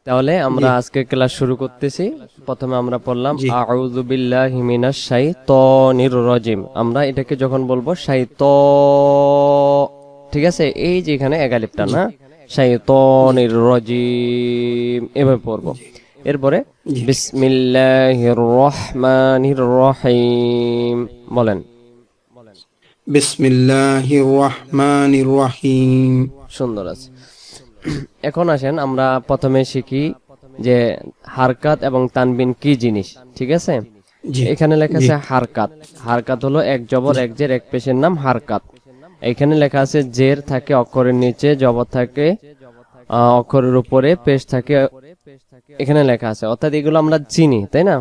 তাহলে আমরা জি আজকে ক্লাস শুরু করতেছি। প্রথমে আমরা পড়লাম জি আউযু বিল্লাহি মিনাশ শাইতানির রাজিম। আমরা এটাকে যখন বলবো ঠিক আছে, এই যে এখানে একালিপটা জি না, জি শাইতানির রাজিম এভাবে পড়বো। জি এরপরে জি ঠিক আছে। বিসমিল্লাহির রহমানির রহিম বলেন। বিসমিল্লাহির রহমানির রহিম। সুন্দর আছে। এখন আসেন আমরা প্রথমে শিখি যে হারকাত এবং তানবিন কি জিনিস। ঠিক আছে, জি এখানে লেখা জি আছে হারকাত। হারকাত হলো এক জবর জি এক জের এক পেশের নাম হারকাত। এখানে লেখা আছে জের থাকে অক্ষরের নিচে, জবর থাকে অক্ষরের উপরে, পেশ থাকে এখানে লেখা আছে, অর্থাৎ এগুলো আমরা চিনি, তাই না?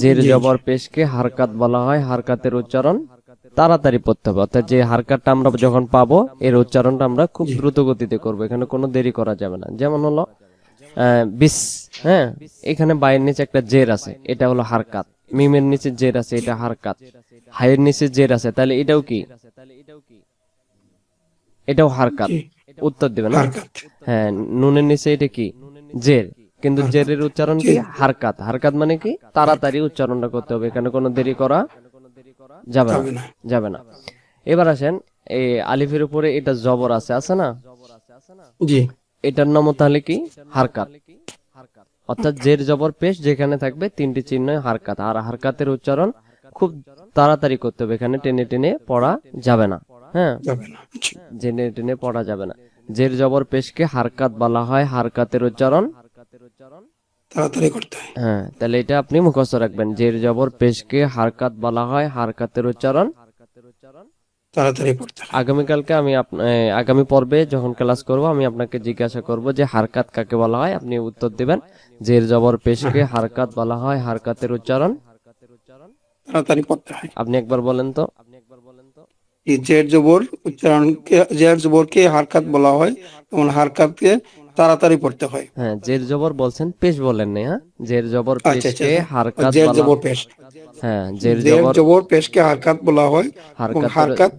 জের জি জি জবর পেশকে হারকাত বলা হয়। হারকাতের উচ্চারণ তাড়াতাড়ি পড়তে হবে, অর্থাৎ যে হারকাতটা আমরা যখন পাবো এর উচ্চারণটা আমরা খুব জি দ্রুত গতিতে করবো, এখানে কোনো দেরি করা যাবে না। যেমন হলো বিস, হ্যাঁ, এখানে বায়ের নিচে একটা জের আছে, এটা হলো হারকাত। মিমের নিচে জের আছে, এটা হারকাত। হায়ের নিচে জের আছে, তাহলে এটাও কি? এটাও হারকাত। জি উত্তর দেবে না? হারকাত হ্যাঁ, নুনের নিচে এটা কি? জের। কিন্তু হারকাত জেরের উচ্চারণ জি কি? হারকাত। হারকাত মানে কি? হারকাত তাড়াতাড়ি উচ্চারণটা করতে হবে, এখানে কোনো দেরি করা যাবে না, হবে না। যাবে না। এবার আসেন, এই আলিফের উপরে এটা জবর আছে, আছে না? জি এটার নাম তাহলে কি? হারকাত। অর্থাৎ জের জবর পেশ যেখানে থাকবে তিনটি চিহ্ন হারকাত। আর হারকাতের উচ্চারণ খুব তাড়াতাড়ি করতে হবে, এখানে টেনে টেনে পড়া যাবে না। হ্যাঁ, যাবে না। জি জেনে টেনে পড়া যাবে না। জের জবর পেশকে হারকাত বলা হয়। হারকাতের উচ্চারণ, তাড়াতাড়ি করতে হয়, হ্যাঁ, তাহলে এটা আপনি মুখস্থ রাখবেন। জের জবর পেশকে হারকাত বলা হয়। হারকাতের উচ্চারণ তাড়াতাড়ি পড়তে হয়। আগামীকালকে আমি আগামী পর্বে যখন ক্লাস করব আমি আপনাকে জিজ্ঞাসা করব যে হারকাত কাকে বলা হয়, আপনি উত্তর দিবেন। জের জবর পেশকে হ্যাঁ, হারকাত বলা হয়। হারকাতের উচ্চারণ তাড়াতাড়ি পড়তে হয়। আপনি একবার বলেন তো। এই জের জবর উচ্চারণকে, জের জবরকে হারকাত বলা হয় এবং হারকাতকে তাড়াতাড়ি পড়তে হয়। হ্যাঁ, জের জবর বলছেন, পেশ বলেন না। হ্যাঁ, জের জবর আচ্ছা আচ্ছা পেশকে আচ্ছা। হারকাত জের বলা। জবর পেশ, হ্যাঁ, জের জের জবর জবর পেশকে হারকাত বলা হয় এবং হারকাতের হারকাত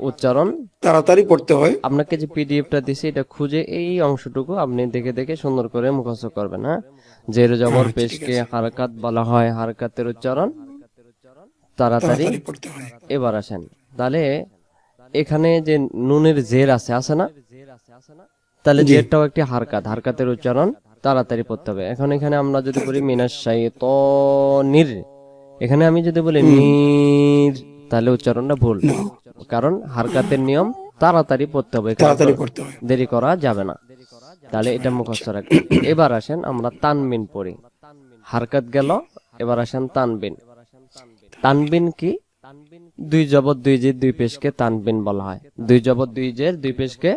উচ্চারণ। তাড়াতাড়ি পড়তে হয়। আপনাকে যে পিডিএফটা দিছি এটা খুঁজে এই অংশটুকু আপনি দেখে দেখে সুন্দর করে মুখস্থ করবেন। হ্যাঁ, জের জবর আচ্ছা ঠিক পেশকে আছে, হারকাত বলা হয়। হারকাতের উচ্চারণ তাড়াতাড়ি। তাড়াতাড়ি পড়তে হয়। এবার আসেন, তাহলে এখানে যে নুনের জের আছে, আছে না? তাহলে জি জেরটাও একটি হারকাত। হারকাতের উচ্চারণ তাড়াতাড়ি পড়তে হবে। এখন এখানে আমরা যদি বলি তাড়াতাড়ি পড়তে মিনাশ শাইতানির, এখানে আমি যদি বলি হুম নির, তাহলে উচ্চারণটা ভুল, না, কারণ হারকাতের নিয়ম তাড়াতাড়ি পড়তে হবে, এখানে তাড়াতাড়ি পড়তে হয়। দেরি করা যাবে না। তাহলে যাবে এটা না। আচ্ছা মুখস্থ রাখবেন। এবার আসেন আমরা তানবিন পড়ি। হারকাত গেল, এবার আসেন তানবিন। তানবিন কি? দুই জবর দুই জের দুই পেশকে তানবিন বলা হয়। দুই জবর দুই জের দুই পেশকে,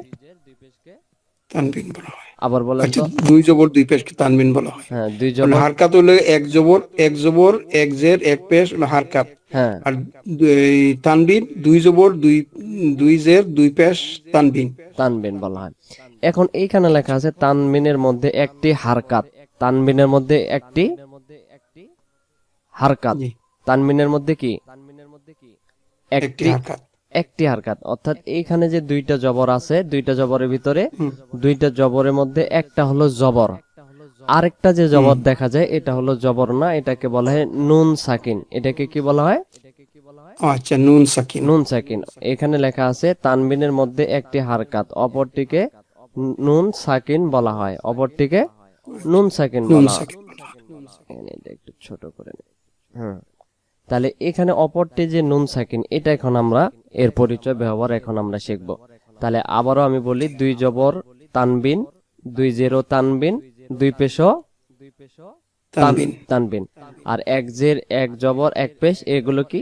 তানবিন বলা হয়। আবার বলেন আচ্ছা, তো। দুই জবর দুই পেশকে তানবিন বলা হয়। হ্যাঁ, দুই মানে জবর, হারকাত হলো এক জবর এক জের এক পেশ হলো হারকাত। হ্যাঁ, আর এই তানবিন দুই জবর দুই দুই জের দুই পেশ তানবিন। তানবিন বলা হয়। এখন এইখানে লেখা আছে তানবিনের মধ্যে একটি হারকাত। তানবিনের মধ্যে একটি হারকাত। জি তানবিনের মধ্যে কি? একটি একটি, হারকাত। একটি হারকাত। অর্থাৎ এইখানে যে দুইটা জবর আছে, দুইটা জবরের ভিতরে হুম দুইটা জবরের মধ্যে একটা হলো জবর, আরেকটা যে হুম জবর দেখা যায় এটা হলো জবর না, এটাকে বলা হয় নুন সাকিন। এটাকে কি বলা হয়? আচ্ছা, নুন সাকিন। নুন সাকিন। এখানে লেখা আছে তানবিনের মধ্যে একটি হারকাত, অপরটিকে নুন সাকিন বলা হয়। অপরটিকে নুন সাকিন নুন বলা হয়। সাকিন বলা হয়। এখানে এটা একটু ছোট করে নিই। হুম, তাহলে এখানে অপরটি যে নুন সাকিন, এটা এখন আমরা এর পরিচয় ব্যবহার এখন আমরা শিখব। তাহলে আবারও আমি বলি, দুই জবর তানবিন, দুই জেরো তানবিন, দুই পেশো তানবিন তানবিন, আর এক জের এক জবর এক পেশ, এগুলো কি?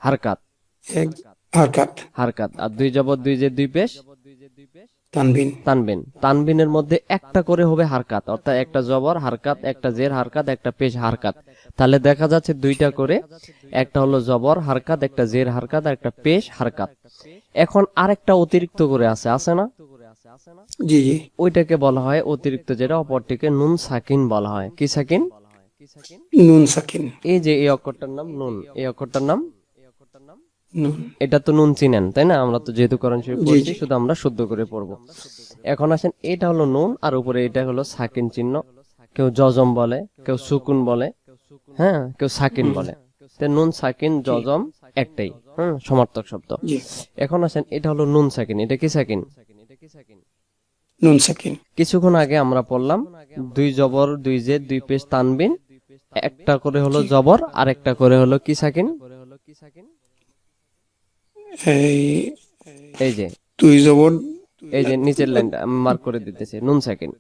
হারকাত। এক হারকাত হারকাত। আর দুই জবর দুই জের দুই পেশ তানবিন। তানবিন। তানবিনের মধ্যে একটা করে হবে হারকাত, অর্থাৎ একটা জবর হারকাত, একটা জের হারকাত, একটা পেশ হারকাত। তাহলে দেখা যাচ্ছে দুইটা করে, একটা হলো জবর হারকাত, একটা জের হারকাত, আর একটা পেশ হারকাত। এখন আরেকটা অতিরিক্ত করে আছে, আছে না? জি জি ওইটাকে বলা হয় অতিরিক্ত, যেটা অপরটিকে নুন সাকিন বলা হয়। কি সাকিন? নুন সাকিন। এই যে এই অক্ষরটার নাম নুন, এই অক্ষরটার নাম, নুন এটা তো নুন চিনেন তাই না? আমরা তো যেহেতু কোরআন শরীফ জি পড়ছি, জি শুধু আমরা শুদ্ধ করে পড়বো। এখন আসেন, এটা হলো নুন আর উপরে এটা হলো সাকিন চিহ্ন, কেউ জজম বলে, কেউ সুকুন বলে, হ্যাঁ, কেউ সাকিন বলে। তো নুন সাকিন জজম একটাই, সমার্থক শব্দ। জি এখন আসেন, এটা হলো নুন সাকিন, এটা কি সাকিন? নুন সাকিন। কিছুক্ষণ আগে আমরা পড়লাম দুই জবর দুই জের দুই পেশ তানবিন, একটা করে হলো জবর আর একটা করে হলো কি সাকিন? এই এই যে, দুই জবর এই যে নিচের লাইনটা আমি মার্ক করে দিতেছি, নুন সাকিন।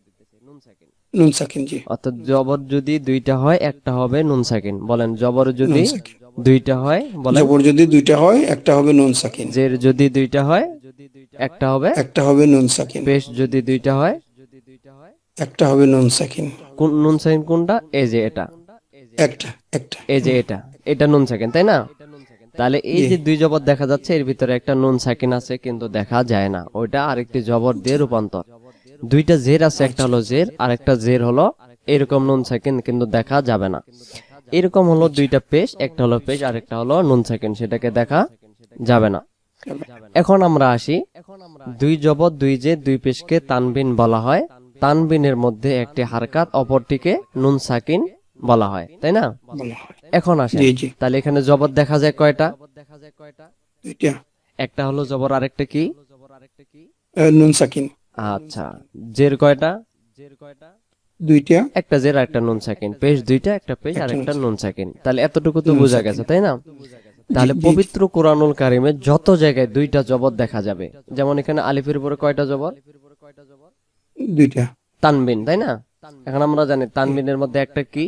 নুন সাকিন। জি অর্থাৎ জবর যদি দুইটা হয় একটা হবে নুন সাকিন। বলেন, জবর যদি নুন সাকিন। দুইটা হয়, বলেন। জবর যদি দুইটা হয় একটা হবে নুন সাকিন, জের যদি দুইটা হয় একটা হবে, একটা হবে নুন সাকিন, পেশ যদি দুইটা হয় একটা হবে নুন সাকিন। কোন নুন সাকিন কোনটা? এই যে এটা, একটা একটা এই যে এটা, এটা নুন সাকিন, তাই না? তাহলে এই জি। যে দুই জবর দেখা যাচ্ছে, এর ভিতরে একটা নুন সাকিন আছে কিন্তু দেখা যায় না, ওইটা আরেকটি জবর দিয়ে রূপান্তর। দুইটা জের আছে, একটা হলো জের আর একটা জের হলো, এরকম নুন সাকিন কিন্তু দেখা যাবে না। এরকম হলো দুইটা পেশ, একটা হলো পেশ আর একটা হলো নুন সাকিন, সেটাকে দেখা যাবে না। এখন আমরা আসি, দুই জবর দুই জের দুই পেশকে তানবিন বলা হয়। তানবিনের মধ্যে একটি হারকাত, অপরটিকে নুন সাকিন বলা হয়, তাই না? বলা হয়। এখন আসেন, জি জি তাহলে এখানে জবর দেখা যায় কয়টা? দুইটা। একটা হলো জবর, আরেকটা কি? নুন সাকিন। আচ্ছা, জের কয়টা? দুইটা। একটা জের আর একটা নুন সাকিন, পেশ দুইটা, একটা পেশ আর একটা নুন সাকিন। তাহলে এতটুকু তো নুন বোঝা সাকিন। গেছে, তাই না? তাহলে জি, জি, পবিত্র কোরআনুল কারিমে যত জায়গায় দুইটা জবর দেখা যাবে, যেমন এখানে আলিফের উপরে কয়টা জবর? দুইটা। তানবিন, তাই না? এখন আমরা জানি তানবিনের মধ্যে একটা কি?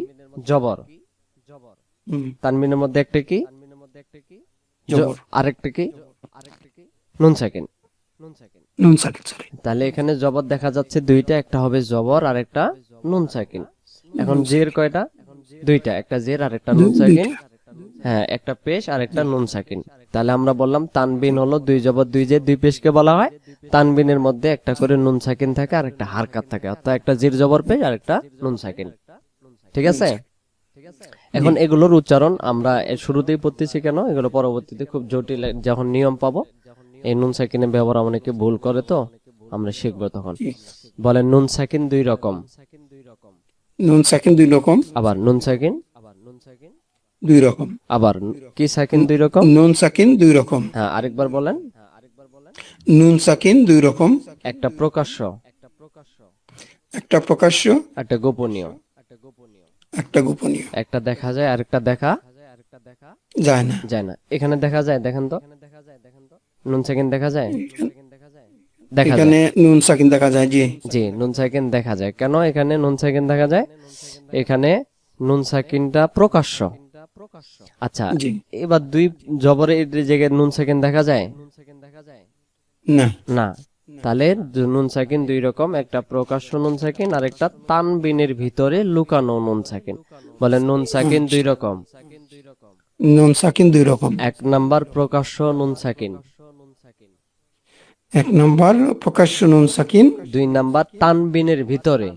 জবর। হুম, তানবিনের মধ্যে একটা কি? জবর। আরেকটা কি? নুন সাকিন। নুন সাকিন, সরি। তাহলে এখানে জবর দেখা যাচ্ছে দুইটা, একটা হবে জবর আর একটা নুন সাকিন। এখন জের কয়টা? দুইটা, একটা জের আর একটা নুন সাকিন, দুইটা। হ্যাঁ, একটা পেশ আর একটা নুন সাকিন। তাহলে আমরা বললাম তানবিন হলো দুই জবর দুই জের দুই পেশকে বলা হয়। তানবিনের মধ্যে একটা করে নুন সাকিন থাকে আর একটা হারকাত থাকে, অর্থাৎ একটা জির জবর পেশ আর একটা নুন সাকিন। ঠিক আছে? এখন এগুলোর উচ্চারণ আমরা এর শুরুতেই পড়তেছি কেন? এগুলো পরবর্তীতে খুব জটিল যখন নিয়ম পাবো, এই নুন সাকিনের ব্যবহার অনেকে ভুল করে, তো আমরা শিখবো তখন। জি। বলেন, নুন সাকিন দুই রকম। নুন সাকিন দুই রকম। আবার নুন সাকিন, দুই রকম। আবার কি সাকিন দুই রকম? নুন সাকিন দুই রকম। হ্যাঁ, আরেকবার বলেন। নুন সাকিন দুই রকম। একটা প্রকাশ্য, একটা প্রকাশ্য, একটা গোপনীয়। একটা গোপনীয়। একটা দেখা যায় আরেকটা দেখা যায় না। যায় না। এখানে দেখা যায়, দেখেন তো, নুন সাকিন দেখা যায়? দেখা যায়। এখানে নুন সাকিন দেখা যায়। জি জি, নুন সাকিন দেখা যায়। কেন এখানে নুন সাকিন দেখা যায়? এখানে নুন সাকিনটা প্রকাশ্য। আচ্ছা, জি। এবার দুই জবরের জায়গায় নুন সাকিন দেখা যায় না। না? তাহলে নুন সাকিন দুই রকম, একটা প্রকাশ্য নুন সাকিন আর একটা তানবিনের ভিতরে লুকানো নুন সাকিন। বলেন, নুন সাকিন দুই রকম। নুন সাকিন দুই রকম। এক নাম্বার প্রকাশ্য নুন সাকিন, এক নম্বর প্রকাশ্য নুন সাকিন, দুই নাম্বার তানবিনের ভিতরে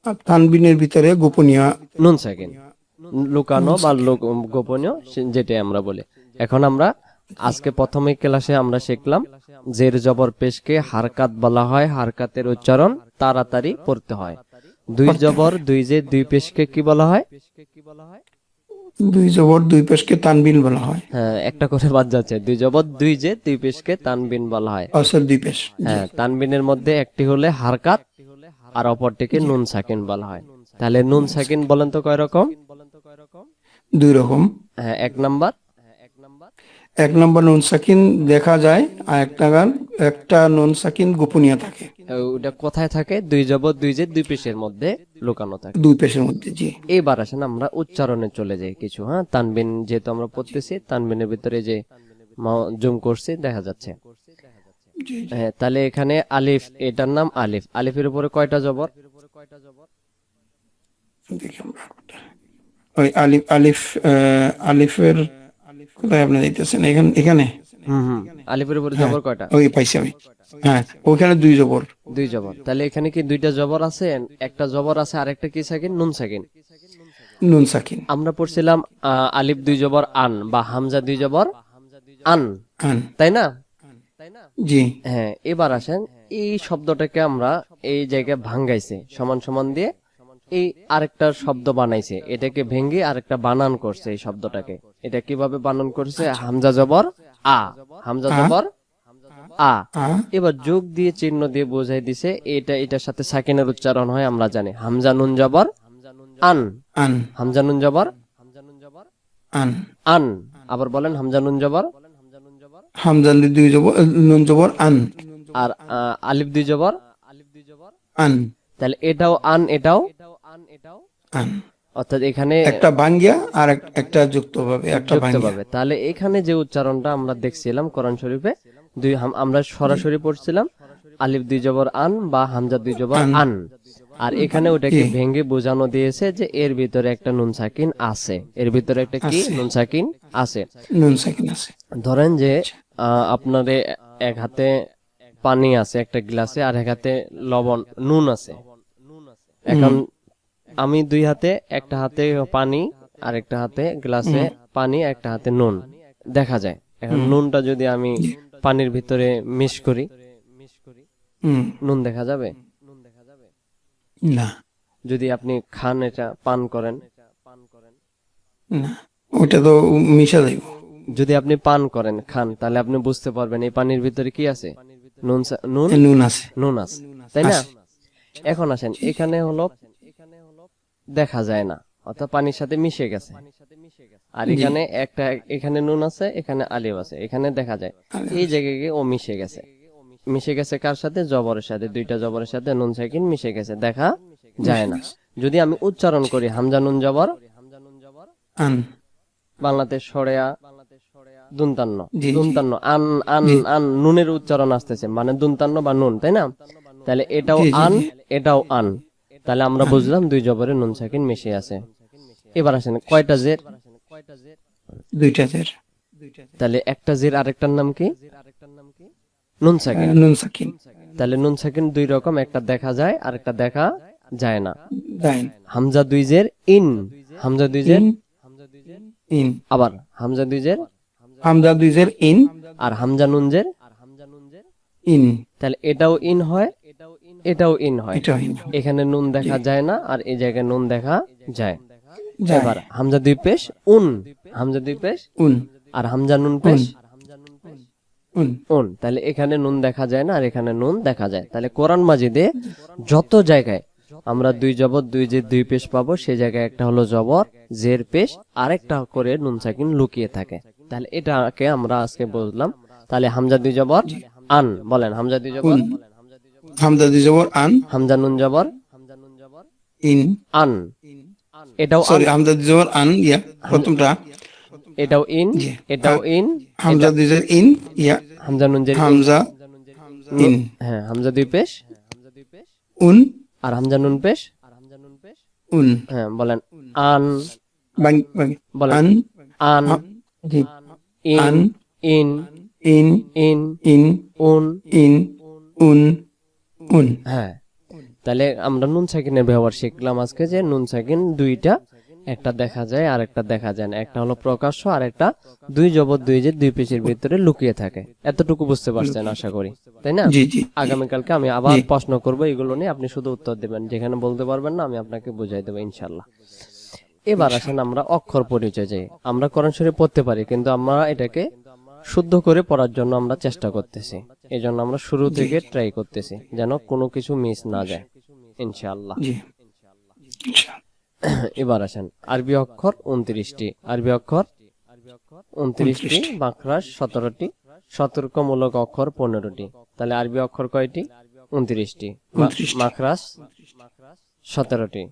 আর তানবিনের ভিতরে গোপনীয় নুন সাকিন, লুকানো বা গোপনীয়, যেটা আমরা বলি। এখন আমরা আজকে প্রথমে ক্লাসে আমরা শিখলাম জের জবর পেশকে হারকাত বলা হয়, হারকাতের উচ্চারণ তাড়াতাড়ি পড়তে হয়। দুই জবর দুই জের দুই পেশকে কি বলা হয়? দুই জবর দুই পেশকে তানবিন বলা হয়। হ্যাঁ, একটা করে বাদ যাচ্ছে, দুই জবর দুই জের দুই পেশকে তানবিন বলা হয়। আসল দুই পেশ। হ্যাঁ, তানবিনের মধ্যে একটি হলে হারকাত আর অপরটিকে নুন সাকিন বলা হয়। তাহলে নুন সাকিন বলেন তো কয় রকম? দুই রকম। হ্যাঁ, এক নাম্বার, এক নম্বর নুন সাকিন দেখা যায়, আর একটা নুন সাকিন গোপনীয় থাকে। ওটা কোথায় থাকে? দুই জবর দুই জের দুই পেশের মধ্যে লুকানো থাকে। দুই পেশের মধ্যে। জি এবার আসেন আমরা উচ্চারণে চলে যাই কিছু। হ্যাঁ, তানবিন যেহেতু আমরা পড়তেছি, তানবিনের ভিতরে যে জুম করছি দেখা যাচ্ছে। জি জি। হ্যাঁ, তাহলে এখানে আলিফ, এটার নাম আলিফ। আলিফের উপরে কয়টা জবর? দেখি আমরা ওই আলিফ আলিফ আলিফের কোথায় আপনি দিতেছেন? এখানে আলিফের উপরে হ্যাঁ, জবর কয়টা? ওই পাইছি আমি। হ্যাঁ, ওখানে দুই জবর। দুই জবর। তাহলে এখানে কি দুইটা জবর আছে? একটা জবর আছে, আরেকটা কি সাকিন? নুন সাকিন। নুন সাকিন। আমরা পড়ছিলাম আলিফ দুই জবর আন বা হামজা দুই জবর আন, আন। তাই না? জি হ্যাঁ, এবার আসেন এই শব্দটাকে আমরা এই জায়গায় ভাঙ্গাইছে সমান সমান দিয়ে এই আরেকটা শব্দ বানাইছে, এটাকে ভেঙ্গে আরেকটা বানান করছে এই শব্দটাকে। এটা কিভাবে বানান করছে? হামজা জবর আ, হামজা জবর আ, আ এবার যোগ দিয়ে চিহ্ন দিয়ে বোঝাই দিছে এটা এটার সাথে সাকিনের উচ্চারণ হয় আমরা জানি। হামজা নুন জবর আন, আন হামজা নুন জবর আন আন। আবার বলেন হামজা নুন জবর, হামজা দুই জবর নুন জবর আন আর আলিফ দুই জবর আন তাহলে এটাও আন, এটাও আন, অর্থাৎ এখানে একটা ভাঙ্গিয়া আর একটা যুক্ত ভাবে একটা যুক্ত ভাঙ্গিয়া। পাবে। তাহলে এখানে যে উচ্চারণটা আমরা দেখছিলাম কোরআন শরীফে আমরা সরাসরি পড়ছিলাম আলিফ দুই জবর আন বা হামজা দুই জবর আন। আন, আর এখানে ওটাকে জি। ভেঙে বোঝানো দিয়েছে যে এর ভিতরে একটা নুন সাকিন আছে, এর ভিতরে একটা কি আছে। নুন সাকিন আছে। নুন সাকিন আছে। ধরেন যে আপনার এক হাতে পানি আছে একটা গ্লাসে, আর এক হাতে লবণ নুন আছে। এখন আমি দুই হাতে, একটা হাতে পানি আর একটা হাতে গ্লাসে পানি, একটা হাতে নুন দেখা যায়। এখন নুনটা যদি আমি পানির ভিতরে মিশ করি, নুন দেখা যাবে? না যদি আপনি খান, এটা পান করেন, না, ওটা তো মিশা যাইব। যদি আপনি পান করেন খান, তাহলে আপনি বুঝতে পারবেন এই পানির ভিতরে কি আছে, নুন নুন নুন আছে। নুন আছে, তাই না? আছে। এখন আসেন, এখানে হলো দেখা যায় না, অর্থাৎ পানির সাথে মিশে গেছে। আর এখানে একটা, এখানে নুন আছে, এখানে আলিফ আছে, এখানে দেখা যায়। এই জায়গায় গিয়ে ও মিশে গেছে। মিশে গেছে কার সাথে? জবরের সাথে, দুইটা জবরের সাথে নুন সাকিন মিশে গেছে, দেখা যায় না। যদি আমি উচ্চারণ করি হামজা নুন জবর আন, বাংলাতে সরেয়া দুনতান্ন, জি, জি। দুনতান্ন আন আন আন, নুনের উচ্চারণ আসতেছে মানে দুনতান্ন বা নুন, তাই না? তাহলে এটাও জি, জি, আন, জি। এটাও আন, তাহলে আমরা বুঝলাম দুই জবরে নুন সাকিন মিশে আছে। এবার আসেন কয়টা জের? দুইটা জের। তাহলে একটা জের আরেকটার নাম কি? নুন সাকিন। নুন সাকিন। তাহলে নুন সাকিন দুই রকম, একটা দেখা যায় আর একটা দেখা যায় না। দাইন। হামজা দুই জের ইন, হামজা দুই জের, ইন ইন, আবার হামজা দুই জের, হামজা দুই জের ইন আর হামজা নুন জের ইন, তাহলে এটাও ইন হয়, এটাও ইন হয়। এটা ইন এখানে নুন দেখা যায় না, আর এই জায়গায় নুন দেখা যায়। যায়। এবার হামজা দুই পেশ উন, হামজা দুই পেশ, উন আর হামজা নুন পেশ উন, উন, তাহলে এখানে নুন দেখা যায় না, আর এখানে নুন দেখা যায়। তাহলে কোরআন মাজিদে যত জায়গায় আমরা দুই জবর দুই জের দুই পেশ পাবো, সেই জায়গায় একটা হলো জবর জের পেশ, আরেকটা করে নুন সাকিন লুকিয়ে থাকে। তাহলে এটাকে আমরা আজকে বুঝলাম। তাহলে হামজা দুই জবর আন, বলেন হামজা দুই জবর, উন, হামজা দুই জবর আন, হামজা নুন জবর ইন, আন, এটাও আন, সরি হামজা দুই জবর আন, ইয়া প্রথমটা, এটাও ইন, জি। এটাও ইন, হামজা দুই জের ইন, ইয়া হামজা নুন জের ইন, হামজা ইন, হ্যাঁ হামজা দুই পেশ, উন আর হামজা নুন পেশ, উন, হ্যাঁ বলেন আন, বাং বাং, বলেন আন আন, জি, ইন আন, ইন ইন ইন ইন উন, ইন উন উন, হ্যাঁ। তাহলে আমরা নুন সাকিনের ব্যবহার শিখলাম আজকে, যে নুন সাকিন দুইটা, একটা দেখা যায় আর একটা দেখা যায় না, একটা হলো প্রকাশ্য আর একটা দুই জবর দুই জের দুই পেশের ভিতরে লুকিয়ে থাকে। এতটুকু বুঝতে পারছেন আশা করি, তাই না? জি জি, আগামীকালকে আমি আবার প্রশ্ন করব এগুলো নিয়ে, আপনি শুধু উত্তর দেবেন, যেখানে বলতে পারবেন না আমি আপনাকে বুঝাই দেবো ইনশাল্লাহ। এবার আসেন আমরা অক্ষর পরিচয় যাই। আমরা কোরআন শরীফ পড়তে পারি, কিন্তু আমরা এটাকে শুদ্ধ করে পড়ার জন্য আমরা চেষ্টা করতেছি। এই জন্য আমরা শুরু থেকে ট্রাই করতেছি যেন কোনো কিছু মিস না যায় ইনশাআল্লাহ। জি ইনশাআল্লাহ। এবার আসেন আরবি অক্ষর 29টি, আরবি অক্ষর 29টি, মাখরাজ 17টি, সতর্কমূলক অক্ষর 15টি। তাহলে আরবি অক্ষর কয়টি? 29টি, 29টি। মাখরাজ 17টি,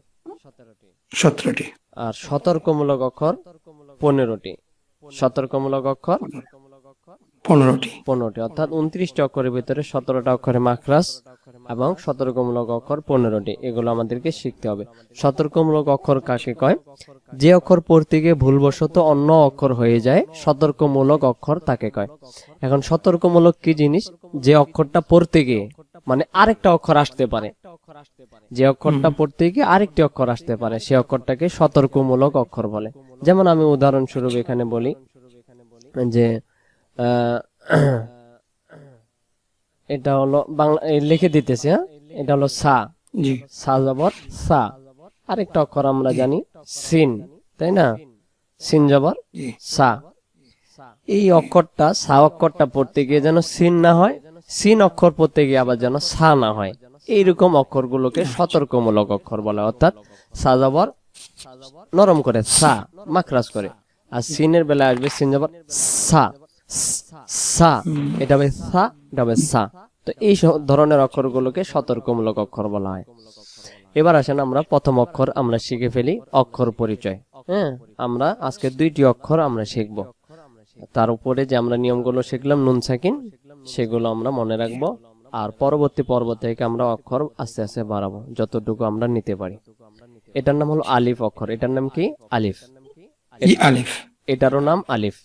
17টি, আর সতর্কমূলক অক্ষর 15টি। সতর্কমূলক অক্ষর 15টি, 15টি, অর্থাৎ 29টি অক্ষরের ভিতরে 17টা অক্ষরে মাখরাজ এবং সতর্কমূলক অক্ষর 15টি। এগুলো আমাদেরকে শিখতে হবে। সতর্কমূলক অক্ষর কাকে কয়? যে অক্ষর পড়তে গিয়ে ভুলবশত অন্য অক্ষর হয়ে যায়, সতর্কমূলক অক্ষর তাকে কয়। এখন সতর্কমূলক কি জিনিস? যে অক্ষরটা পড়তে গিয়ে মানে আরেকটা অক্ষর আসতে পারে, যে অক্ষরটা পড়তে গিয়ে আরেকটি অক্ষর আসতে পারে, সে অক্ষরটাকে সতর্কমূলক অক্ষর বলে। যেমন আমি উদাহরণস্বরূপ এখানে বলি যে এটা হলো বাংলা লিখে দিতেছি, হ্যাঁ। এটা হলো সা, জি সা জবর সা। আরেকটা অক্ষর আমরা জি জানি সিন, তাই না? সিন জবর জি সা। এই অক্ষরটা সা অক্ষরটা পড়তে গিয়ে যেন সিন না হয়, সিন অক্ষর পড়তে গিয়ে আবার যেন সা না হয়, এইরকম অক্ষরগুলোকে সতর্কমূলক অক্ষর বলা হয়। অর্থাৎ সা জবর নরম করে সা, মাখরাজ করে, আর সিনের বেলায় আসবে সিন জবর সা, সা। এটা হবে সা, এটা হবে সা। তো এই ধরনের অক্ষরগুলোকে সতর্কমূলক অক্ষর বলা হয়। এবার আসেন আমরা প্রথম অক্ষর আমরা শিখে ফেলি, অক্ষর পরিচয়। হ্যাঁ, আমরা আজকে 2টি অক্ষর আমরা শিখব। তার উপরে যে আমরা নিয়মগুলো শিখলাম নুন সাকিন, সেগুলো আমরা মনে রাখবো। আর পরবর্তী পর্ব থেকে আমরা অক্ষর আস্তে আস্তে বাড়াবো যতটুকু আমরা নিতে পারি। এটার নাম হলো আলিফ অক্ষর। এটার নাম কি? আলিফ। জি আলিফ এটারও নাম আলিফ,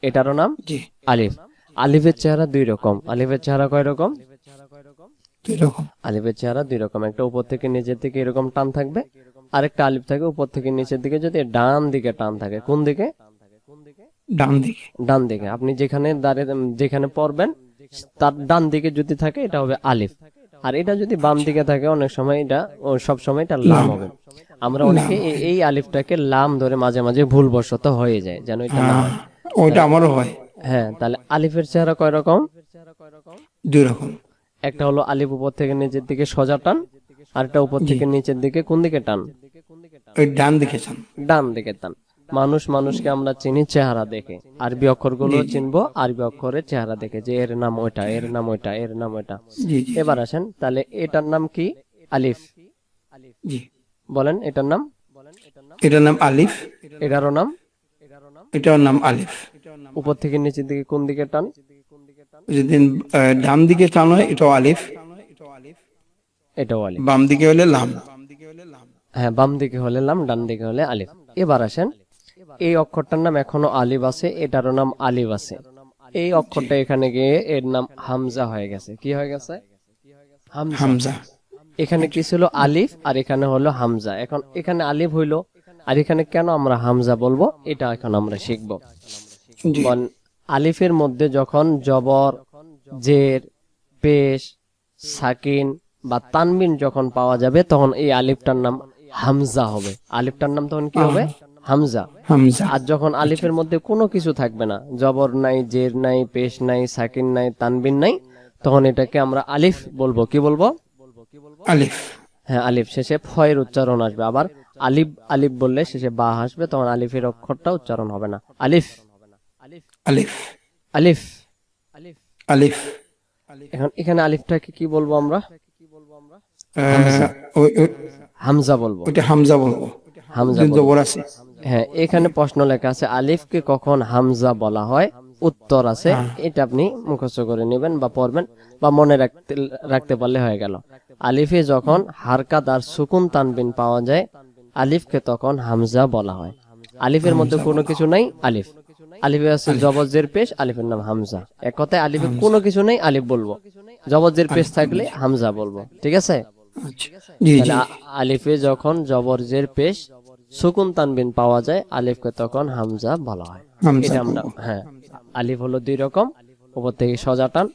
এটারও নাম জি আলিফ। আলিফের চেহারা 2 রকম। আলিফের চেহারা কয় রকম? এরকম আলিফের চেহারা 2 রকম। একটা উপর থেকে নিচের দিকে এরকম টান থাকবে, আরেকটা আলিফ থাকে উপর থেকে নিচের দিকে যদি ডান দিকে টান থাকে। কোন দিকে? ডান দিকে ডান দিকে। আপনি যেখানে দাঁড়িয়ে যেখানে পড়বেন তার ডান দিকে যদি থাকে এটা হবে আলিফ, আর এটা যদি বাম দিকে থাকে অনেক সময় এটা সব সময় এটা লাম হবে। আমরা অনেকে এই আলিফটাকে লাম ধরে মাঝে মাঝে ভুলবশত হয়ে যায়, যেন এটা না হয়। ওইটা আমারও হয় হ্যাঁ, তাহলে আলিফের চেহারা কয় রকম? 2 রকম একটা হলো আলিফ উপর থেকে নিচের দিকে সোজা টান, আর একটা উপর থেকে নিচের দিকে কোন দিকে টান? ওই ডান দিকে চান ডান দিকে টান। মানুষকে আমরা চিনি চেহারা দেখে, আরবি অক্ষরগুলো চিনবো আরবি অক্ষরের চেহারা দেখে, যে এর নাম ওইটা, এর নাম ওইটা, এর নাম ওইটা। জি জি এবার আসেন, তাহলে এটার নাম কি? আলিফ। জি বলেন এটার নাম। এটার নাম আলিফ এটারও নাম। এটার নাম আলিফ উপর থেকে নিচের দিকে কোন দিকে টান? যদি ডান দিকে টান হয় এটাও আলিফ এটাও আলিফ। বাম দিকে হলে লাম হ্যাঁ, বাম দিকে হলে লাম, ডান দিকে হলে আলিফ। এবার আসেন, এই অক্ষরটার নাম এখনো আলিফ আছে, এটারও নাম আলিফ আছে। এই অক্ষরটা এখানে গিয়ে এর নাম হামজা হয়ে গেছে। কি হয়ে গেছে? হামজা। হামজা এখানে কি ছিল? আলিফ, আর এখানে হলো হামজা। এখন এখানে আলিফ হইলো, আর এখানে কেন আমরা হামজা বলবো এটা এখন আমরা শিখবো। জি আলিফের মধ্যে যখন জবর, জের, পেশ, সাকিন বা তানবিন যখন পাওয়া যাবে তখন এই আলিফটার নাম হামজা হবে। আলিফটার নাম তখন কি হবে? হামজা। হামজা আর যখন আলিফের মধ্যে কোনো কিছু থাকবে না, জবর নাই, জের নাই, পেশ নাই, সাকিন নাই, তানবিন নাই, তখন এটাকে আমরা আলিফ বলবো। কি বলবো? আলিফ হ্যাঁ, আলিফ। শেষে ফয়ের উচ্চারণ আসবে। আবার আলিফ আলিফ বললে শেষে বা আসবে, তখন আলিফের অক্ষরটা উচ্চারণ হবে না। আলিফ, আলিফ আলিফ। আলিফ এখন এখানে আলিফটাকে কি বলবো আমরা? ওই- হামজা বলবো। ওইটা হামজা বলবো হামজা বলবো। জবর আছে হ্যাঁ, এখানে প্রশ্ন লেখা আছে আলিফকে কখন হামজা বলা হয়? উত্তর আছে, এটা আপনি মুখস্থ করে নেবেন বা পড়বেন বা মনে রাখতে রাখতে পারলে হয়ে গেল। আলিফে যখন হারকাত আর সুকুন তানবিন পাওয়া যায় আলিফকে তখন হামজা বলা হয়। আলিফের মধ্যে কোনো কিছু নাই, আলিফ। আলিফে আছে জবজের পেশ, আলিফের নাম হামজা। এক কথায় আলিফে কোনো কিছু নেই, আলিফ বলবো। জবজের পেশ থাকলে হামজা বলবো। ঠিক আছে? আচ্ছা জি তাহলে জি আলিফে যখন জবরজের পেশ সুকুন তানবিন পাওয়া যায় আলিফকে তখন হামজা বলা হয়। হামজা এটা আমরা, হ্যাঁ, আলিফ হলো 2 রকম, উপর থেকে সোজা টান,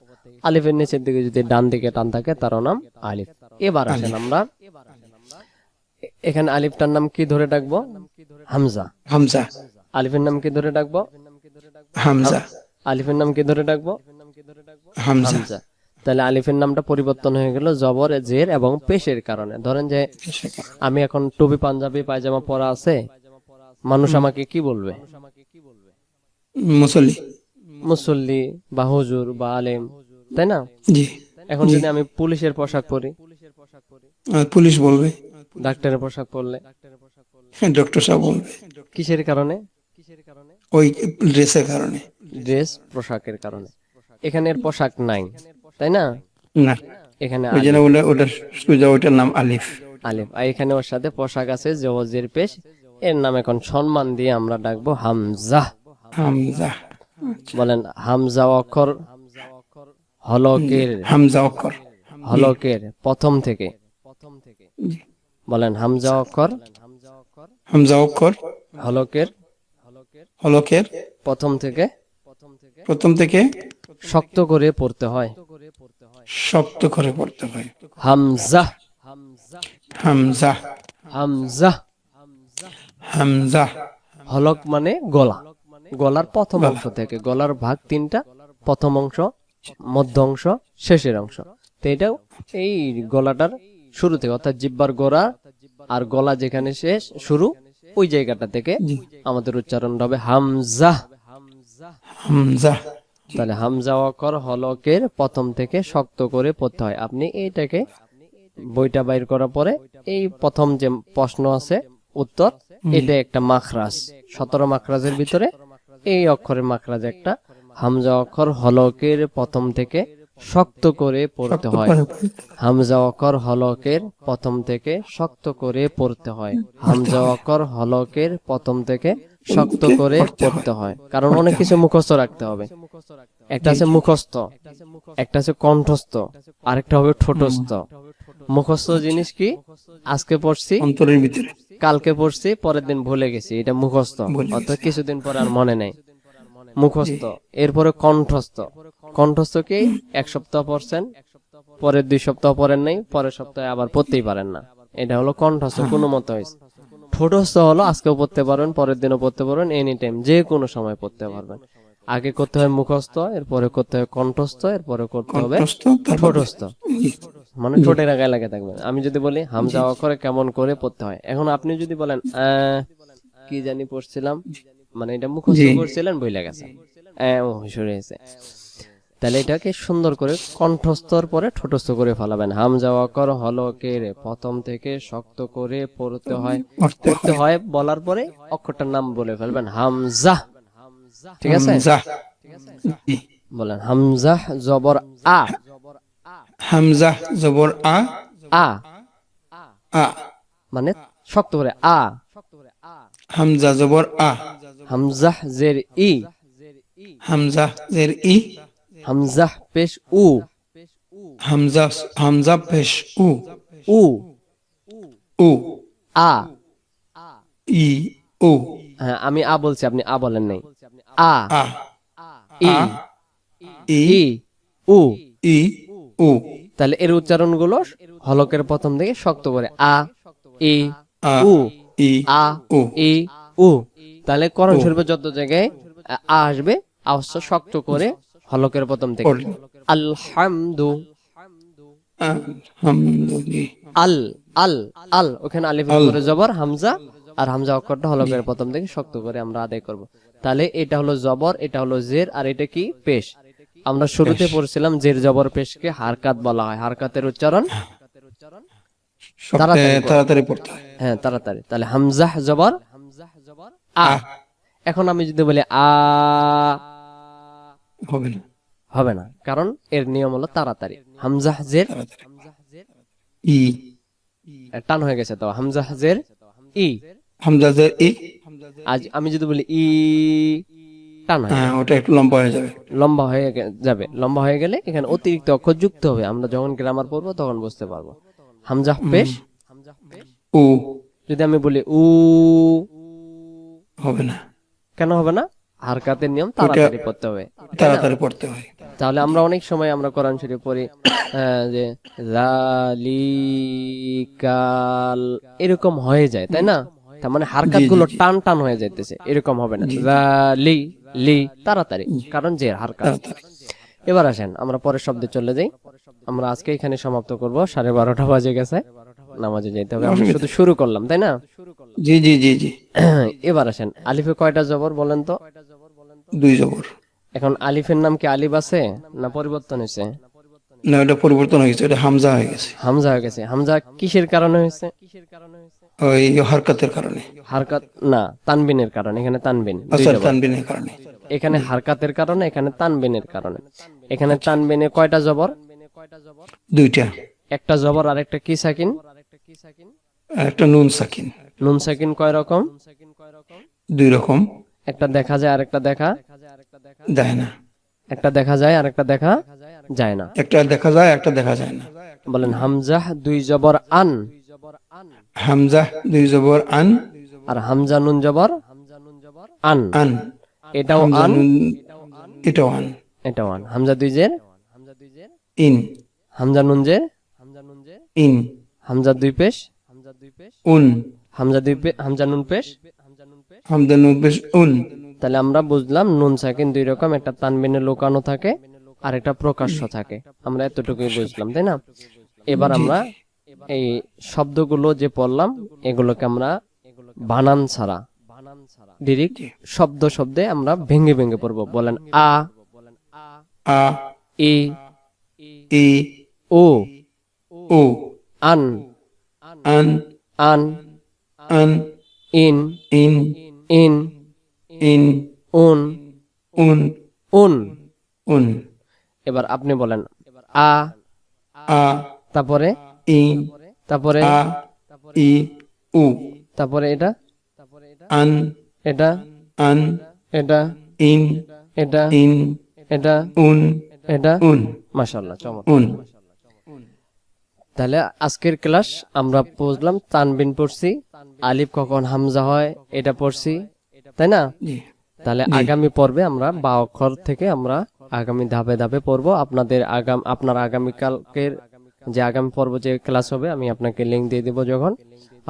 আলিফের নিচের দিকে যদি ডান দিকে টান থাকে তারও নাম আলিফ। এবার আসেন আমরা এখানে আলিফটার নাম কি ধরে ডাকবো? হামজা। হামজা আলিফের নাম কি ধরে ডাকবো? হামজা আলিফের নাম কি ধরে ডাকবো? হামজা হামজা। তাহলে আলিফের নামটা পরিবর্তন হয়ে গেল জবর, জের এবং পেশের কারণে। ধরেন যে আমি এখন টুপি পাঞ্জাবি পায়জামা পরা আছে, মানুষ আমাকে কি বলবে? মুসল্লি মুসল্লি বা হুজুর বা আলেম, তাই না? জি এখন যদি আমি পুলিশের পোশাক পরি, পুলিশ বলবে ডাক্তারের পোশাক পরলে, ডক্টর সাহেব বলবে কিসের কারণে? ওই ড্রেসের কারণে ড্রেস, পোশাকের কারণে। এখানে এর পোশাক নাই, তাই না? না এখানে ওই জন্য ওটার সোজা ওইটার নাম আলিফ আলিফ। আর এখানে ওর সাথে পোশাক আছে জবজের পেশ, এর নাম এখন সম্মান দিয়ে আমরা ডাকবো হামজা। হামজা বলেন হামজা অক্ষর হলকের, হামজা অক্ষর হলকের প্রথম থেকে। জি। বলেন হামজা অক্ষর হামজা অক্ষর হলকের হলকের প্রথম থেকে প্রথম থেকে শক্ত করে পড়তে হয়। শক্ত করে পড়তে হয়। হামজা, হামজা, হামজা। হামজা, হলক মানে গলা, গলার প্রথম গলা। অংশ থেকে, গলার ভাগ তিনটা, প্রথম অংশ, মধ্য অংশ, শেষের অংশ। তো এটাও এই গলাটার শুরু থেকে, অর্থাৎ জিহ্বার গোড়া আর গলা যেখানে শেষ শুরু, ওই জায়গাটা থেকে জি, আমাদের উচ্চারণটা হবে হামজা। হামজা। তাহলে হামজা অক্ষর হলকের প্রথম থেকে শক্ত করে পড়তে হয়। আপনি এইটাকে বইটা বাইর করার পরে এই প্রথম যে প্রশ্ন আছে উত্তর, এটা একটা মাখরাজ, 17 মাখরাজের ভিতরে এই অক্ষরের মাখরাজ একটা। হামজা অক্ষর হলকের প্রথম থেকে শক্ত করে পড়তে শক্ত হয়। করে পড়তে হামজা অক্ষর হলকের প্রথম থেকে শক্ত করে পড়তে হয়। হামজা অক্ষর হলকের প্রথম থেকে শক্ত করে পড়তে হয়, কারণ অনেক কিছু মুখস্থ রাখতে হবে। একটা আছে মুখস্থ, একটা আছে কণ্ঠস্থ, আরেকটা হবে ঠোঁটস্থ। মুখস্থ জিনিস কি? আজকে পড়ছি, অন্তরের ভিতরে কালকে পড়ছি, পরের দিন ভুলে গেছি, এটা মুখস্থ, ভুলে অর্থাৎ গেছি। কিছুদিন পরে আর মনে নেই, মুখস্থ। এরপরে কণ্ঠস্থ, কণ্ঠস্থ কি 1 সপ্তাহ পড়ছেন, পরের 2 সপ্তাহ পড়েন নাই, পরের সপ্তাহে আবার পড়তেই পারেন না, এটা হলো কণ্ঠস্থ, কোনো মতো হয়েছে। ঠোঁটস্থ হলো আজকেও পড়তে পারবেন, পরের দিনও পড়তে পারবেন, এনি টাইম যে কোনো সময় পড়তে পারবেন। আগে করতে হয় মুখস্থ, এরপরে করতে হয় কণ্ঠস্থ, এরপরে করতে হবে কণ্ঠস্থ, তারপরে ঠোঁটস্থ, মানে ঠোঁটের আগায় লাগে থাকবে। আমি যদি বলি হামজা অক্ষরে কেমন করে পড়তে হয়, এখন আপনি যদি বলেন কি জানি পড়ছিলাম, মানে এটা মুখস্থ জি। করছিলেন, ভুলে গেছেন, ও সরে গেছে, তাহলে এটাকে সুন্দর করে কণ্ঠস্থর পরে ঠোঁটস্থ করে ফেলাবেন। হামজা অক্ষর হলকের প্রথম থেকে শক্ত করে পড়তে হয়, পড়তে পড়তে হয়। হয় বলার পরে অক্ষরটার নাম বলে ফেলবেন, হামজা। ঠিক আছে, হামজা। জি। বলেন হামজা জবর আ, হামজা জবর আ, আ আ। মানে শক্ত করে আ। হামজা জবর আ, হামজা জের ই, হামজা জের ই, হামজা পেশ উ, হামজা, হামজা পেশ উ, উ উ, আ। ই, উ, হ্যাঁ, আমি আ বলছি, আপনি আ বলেন নাই। আ, আ, ই, আ, ই, ই, উ। ই, উ, তাহলে এর উচ্চারণগুলো হলকের প্রথম থেকে শক্ত করে আ, ই, আ, উ, ই, আ, উ, ই, উ। তাহলে করণ উ। শরীফে যত জায়গায় আ আসবে, আওয়াজ শক্ত করে হলকের প্রথম থেকে। পড়লেন। আলহামদু, আলহামদুলিল্লাহ। আল, আল, আল, ওখানে আলিফের আল। উপরে জবর হামজা, আর হামজা অক্ষরটা হলকের প্রথম থেকে শক্ত করে আমরা আদায় করব। তাহলে এটা হলো জবর, এটা হলো জের, আর এটা কি পেশ। আমরা শুরুতে পেশ। পড়ছিলাম জের জবর পেশকে হারকাত বলা হয়। হারকাতের উচ্চারণ সবচেয়ে তাড়াতাড়ি পড়ো। তাড়াতাড়ি পড়তে হয়। হ্যাঁ, তাড়াতাড়ি। তাহলে হামজা জবর আ। আ, এখন আমি যদি বলি আ, হবে না, হবে না, কারণ এর নিয়ম হলো তাড়াতাড়ি। হামজা জের তাড়াতাড়ি। ই, টান হয়ে গেছে, তো হামজা জের ই। হামজা জের ই। আজ আমি যদি বলি ই, টান হয়ে হ্যাঁ, যাবে, ওটা একটু লম্বা হয়ে যাবে। লম্বা হয়ে যাবে। লম্বা হয়ে গেলে এখানে অতিরিক্ত অক্ষর যুক্ত হবে, আমরা যখন গ্রামার পড়বো তখন বুঝতে পারবো। হামজা পেশ, উ, যদি আমি বলি উ, হবে না, কেন হবে না? হারকাতের নিয়ম তাড়াতাড়ি পড়তে হবে, তাই না? তাড়াতাড়ি পড়তে হয়। তাহলে আমরা অনেক সময় আমরা কোরআন শরীফ পড়ি যে জালিকাল, এরকম হয়ে যায়, তাই না? তার মানে হারকাত গুলো টান টান হয়ে যাইতেছে, এরকম হবে না। জালি, লি, তাড়াতাড়ি, কারণ যে হারকাত। তাড়াতাড়ি। এবার আসেন আমরা পরের শব্দে চলে যাই। আমরা আজকে এখানে সমাপ্ত করব, 12:30 বাজে গেছে, নামাজে যেতে হবে। আমরা শুধু শুরু করলাম, তাই না? জি, জি, জি, জি। এবার আসেন, আলিফে কয়টা জবর বলেন তো? 2 জবর। এখন আলিফের নাম কি আলিফ আছে না পরিবর্তন হয়েছে? না, ওটা পরিবর্তন হয়ে গেছে, ওটা হামজা হয়ে গেছে। হামজা হয়ে গেছে। হামজা কিসের কারণে হয়েছে? ওই হরকতের কারণে। হারকাত না, তানবিনের কারণে। এখানে তানবিন, দুই আসর জবর। তানবিনের কারণে। এখানে হারকাতের কারণে, এখানে তানবিনের কারণে। এখানে তানবিনে কয়টা জবর? 2টা। একটা জবর আর একটা কি সাকিন? আর একটা নুন সাকিন। নুন সাকিন কয় রকম? 2 রকম। একটা দেখা যায় আর একটা দেখা দেয় না। একটা দেখা যায় আর একটা দেখা যায় না। একটা দেখা যায়, একটা দেখা যায় না। বলেন হামজা 2 জবর আন, হামজা 2 জবর আন, আর হামজা নুন জবর আন। আন। এটাও হামজা আন, নুন, এটাও আন। এটাও আন। হামজা 2 জের ইন, হামজা নুন জের ইন, হামজা দুই পেশ উন, হামজা নুন পেশ। হামজা নুন পেশ উন। তাহলে আমরা বুঝলাম নুন সাকিন দুই রকম, একটা তানবিনে লুকানো থাকে আর একটা প্রকাশ্য থাকে। আমরা এতটুকুই বুঝলাম, তাই না? এবার আমরা এই শব্দগুলো যে পড়লাম এগুলোকে আমরা বানান ছাড়া ডিরেক্ট শব্দ শব্দে আমরা ভেঙে ভেঙে পড়বো। বলেন আ, আ, ই, ই, ও, ও, আন, আন, আন, আন, ইন, ইন, ইন, ইন, উন, উন, উন। উন। এবার আপনি বলেন আ, আ, তারপরে ই, তারপরে আ, ই, উ, তারপরে এটা আন, এটা আন, এটা ইন, এটা ইন, এটা উন, এটা। উন, মাশাআল্লাহ, চমৎকার। উন। তাহলে আজকের ক্লাস আমরা বুঝলাম তানবিন পড়ছি, আলিফ কখন হামজা হয় এটা পড়ছি, তাই না? জি, তাহলে আগামী পর্বে আমরা বা অক্ষর থেকে আমরা আগামী ধাপে ধাপে পড়বো। আপনার আগামীকালকের যে আগামী পর্ব যে ক্লাস হবে আমি আপনাকে লিংক দিয়ে দিব, যখন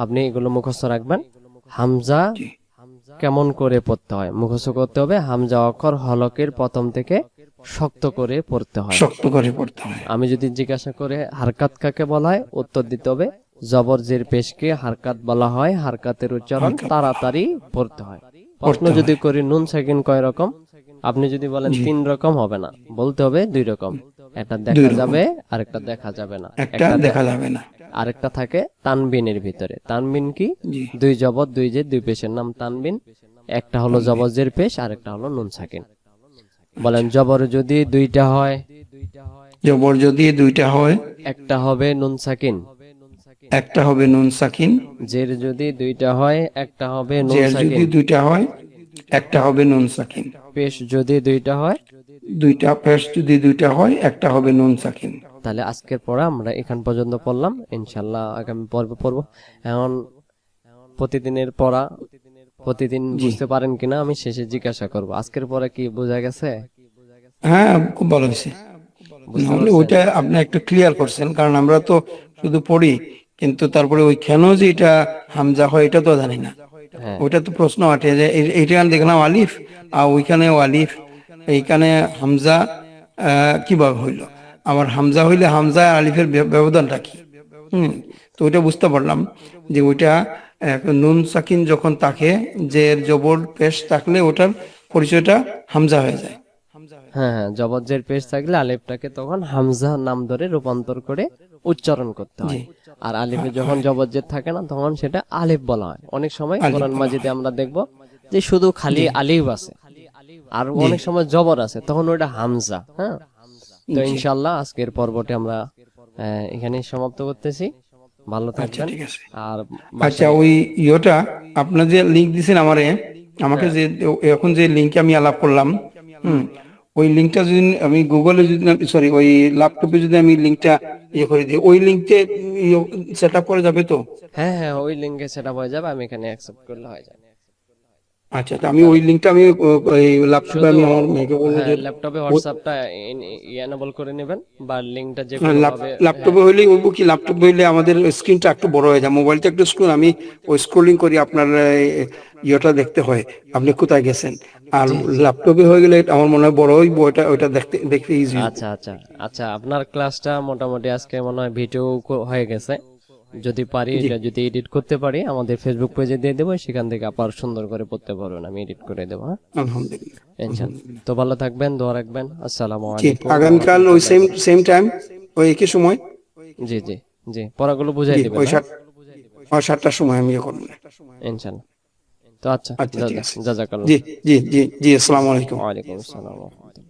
আপনি এগুলো মুখস্থ রাখবেন। হামজা কেমন করে পড়তে হয় মুখস্থ করতে হবে। হামজা অক্ষর হলকের প্রথম থেকে শক্ত করে পড়তে হয়। শক্ত করে পড়তে হয়। আমি যদি জিজ্ঞাসা করে হারকাত কাকে বলা হয়, উত্তর দিতে হবে জবর জের পেশকে হারকাত বলা হয়, হারকাতের উচ্চারণ তাড়াতাড়ি পড়তে হয়। প্রশ্ন যদি করি নুন সাকিন কয় রকম, আপনি যদি বলেন 3 রকম হবে না, বলতে হবে 2 রকম। একটা দেখা যাবে আর একটা দেখা যাবে না। একটা দেখা যাবে না। আরেকটা থাকে তানবিনের ভিতরে। তানবিন কি? জি, 2 জবর 2 জের 2 পেশের নাম তানবিন। একটা হলো জবর জের পেশ আর একটা হলো নুন সাকিন। বলেন জবর যদি 2টা হয়, জবর যদি 2টা হয়, একটা হবে নুন সাকিন। একটা হবে নুন সাকিন। জের যদি 2টা হয়, একটা হবে নুন জের সাকিন। যদি 2টা হয়, একটা হবে নুন সাকিন। পেশ যদি 2টা হয়, 2টা পেশ যদি 2টা হয়, একটা হবে নুন সাকিন। তাহলে আজকের পড়া আমরা এখান পর্যন্ত পড়লাম। ইনশাআল্লাহ আগামী পর্বে পড়বো। এখন প্রতিদিনের পড়া প্রতিদিন বুঝতে পারেন কিনা আমি শেষে জিজ্ঞাসা করব। আজকের পরে কি বোঝা গেছে? হ্যাঁ, খুব ভালো হয়েছে। বুঝতে নাহলে পারছেন? ওইটা আপনি একটু ক্লিয়ার করছেন, কারণ আমরা তো শুধু পড়ি, কিন্তু তারপরে ওই কেন যে এটা হামজা হয় এটা তো জানি না। হ্যাঁ ওইটা তো প্রশ্ন আটে যে এইখানে দেখলাম আলিফ, আর ওইখানেও আলিফ, এইখানে হামজা কিভাবে হইলো, আবার হামজা হইলে হামজা আর আলিফের ব্যবধানটা কি? তো ওইটা বুঝতে পারলাম যে ওইটা নুন সাকিন যখন থাকে, যে জবর পেশ থাকলে ওটার পরিচয়টা হামজা হয়ে যায়। হ্যাঁ হ্যাঁ, জবর জের পেশ থাকলে আলিফটাকে তখন হামজা নাম ধরে রূপান্তর করে উচ্চারণ করতে হয়। আর আলিফে যখন জবর জের থাকে না তখন সেটা আলিফ বলা হয়। অনেক সময় কোরআন মাজিদে আমরা দেখব যে শুধু খালি আলিফ আছে, আর অনেক সময় জবর আছে, তখন ওটা হামজা। হ্যাঁ, তো ইনশাআল্লাহ আজকের পর্বটি আমরা এখানে সমাপ্ত করতেছি। ভালো থাকবেন। ঠিক আছে। আর আচ্ছা, ওই ইয়েটা আপনার যে লিংক দিছেন আমাকে যে এখন যে লিংকে আমি আলাপ করলাম, ওই লিংকটা যদি আমি গুগলে যদি সরি ওই ল্যাপটপে যদি আমি লিংকটা করে দিই, ওই লিংকে সেট আপ করা যাবে তো? হ্যাঁ হ্যাঁ, ওই লিঙ্কে সেটা হয়ে যাবে, আমি এখানে অ্যাকসেপ্ট করলে হয়ে যাবে। আচ্ছা, তো আমি ওই লিংকটা আমি ওই ল্যাপটপে আমি আমার মেয়েকে বলবো যে ল্যাপটপে হোয়াটসঅ্যাপটা এনেবল করে নেবেন, বা লিঙ্কটা যে কোনো ভাবে। ল্যাপটপে হইলে ওই কি ল্যাপটপে হইলে আমাদের স্ক্রিনটা একটু বড় হয়ে যায়, মোবাইলটা একটু স্ক্রিন আমি ওই স্ক্রলিং করি, আপনার ইয়েটা দেখতে হয় আপনি কোথায় গেছেন। আর ল্যাপটপে হয়ে গেলে আমার মনে হয় বড় হইব, ওইটা দেখতে ইজি। আচ্ছা আচ্ছা আচ্ছা, আপনার ক্লাসটা মোটামুটি আজকে মনে হয় ভিডিও হয়ে গেছে। যদি পারি এটা যদি এডিট করতে পারি আমাদের ফেসবুক পেজে দিয়ে দেবো, সেখান থেকে আবার সুন্দর করে পড়তে পারবেন, আমি এডিট করে দেবো। হ্যাঁ, আলহামদুলিল্লাহ। ইনশাআল্লাহ। তো ভালো থাকবেন, দোয়া রাখবেন। আসসালামু জি, আলাইকুম। আগামীকাল ওই সেম টাইম ওই একই সময়। জি জি জি, পড়াগুলো বুঝাই জি, দিবেন। ওই 7টার সময় আমি ইয়ে করবো। ইনশাআল্লাহ। তো আচ্ছা, আচ্ছা, ঠিক আছে। জাযাকাল্লাহ। জি জি জি জি, আসসালামু আলাইকুম। ওয়া আলাইকুম আসসালাম ওয়া রাহমাতুল্লাহ।